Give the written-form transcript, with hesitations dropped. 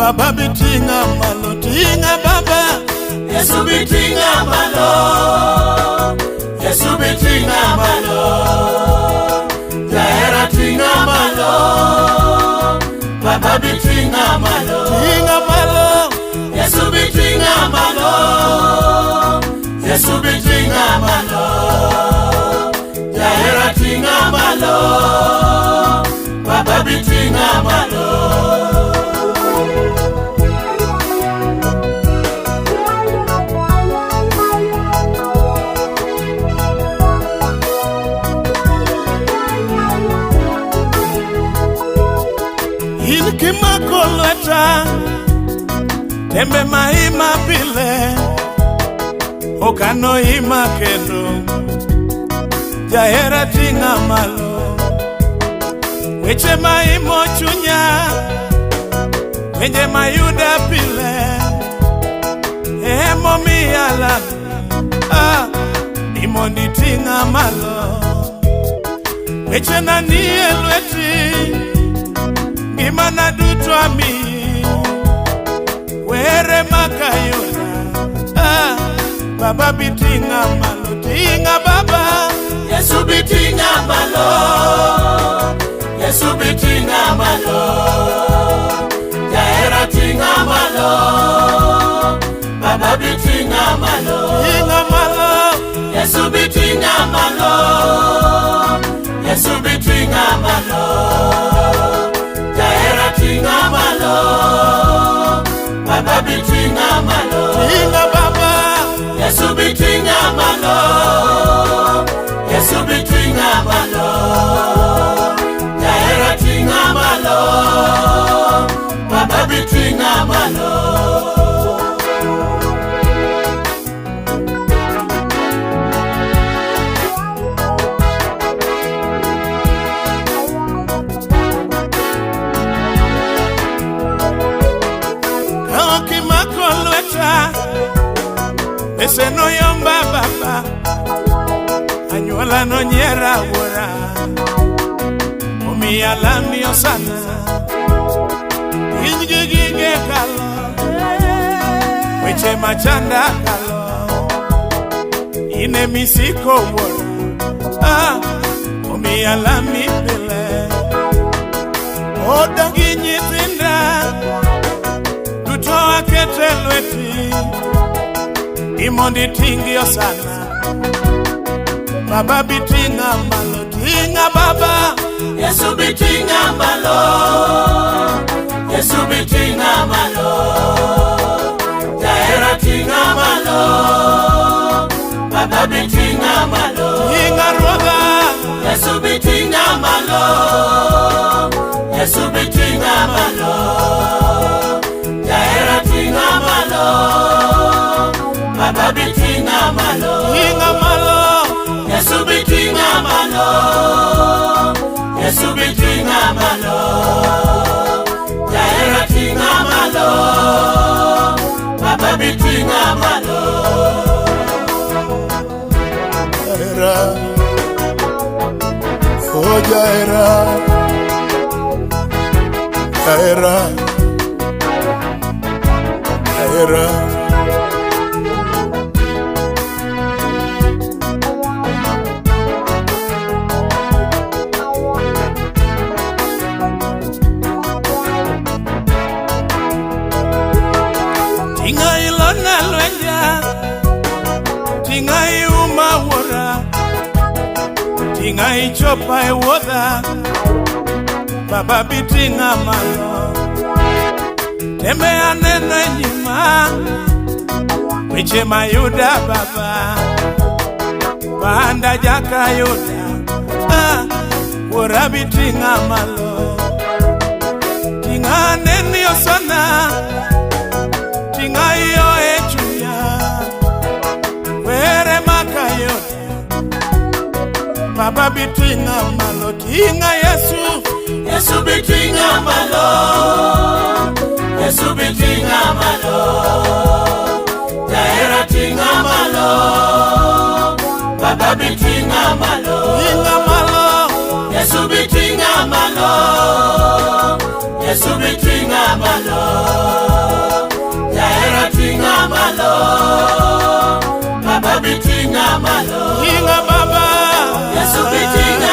Baba bitinga malo, tinga baba. Yesu bitinga malo, Yesu bitinga malo, Jahera tinga malo, Baba bitinga malo, tinga malo. Yesu bitinga malo, Yesu bitinga malo, Jahera tinga malo, Baba bitinga malo. Kimakoleta tembe maima pile okano ima kendo Jahera tinga malo weche maimo chunya wenje mayuda pile emo miyala imondi tinga malo weche nani elweti Imana dutwami were makayona Baba bitinga malo, tinga baba. Yesu bitinga malo, Yesu bitinga malo, Jahera tinga malo, Baba bitinga malo, tinga malo. Yesu bitinga malo, Yesu bitinga malo, Jahera tinga malo, Baba bitinga malo, tinga baba. Yesu bitinga malo, Yesu bitinga malo, Jahera tinga malo, Baba bitinga malo. Ese no yomba baba Anyuala no nyera wora Umi alami osana Injigige kalo Weche machanda kalo Ine misiko wora Umi alami pile Odangi nyitinda Dutoa ketelweti Imondi tingi osana Baba bitinga malo, tinga baba. Yesu bitinga malo, Yesu bitinga malo, Jahera tinga malo, Baba bitinga malo, tinga roga. Yesu bitinga malo, Yesu bitinga malo, Jahera tinga malo, Baba bitinga malo, tinga malo. Yesu bitinga malo, Yesu bitinga malo, Jahera tinga malo, Baba bitinga malo. Jahera, oh Jahera, Jahera, Jahera. Tingai lona lwenja, tingai uma wora, tingai chopa e woda, Baba bitinga malo, tembe anene nyima, weche mayuda baba, banda jaka yuda, wora bitinga malo, tinga neni osana, tinga iyo echunya were makayona Baba bitinga malo, tinga Yesu. Yesu bitinga malo, Yesu bitinga malo, Jahera tinga malo, Baba bitinga malo, tinga malo. Yesu bitinga malo, Yesu bitinga malo. bitinga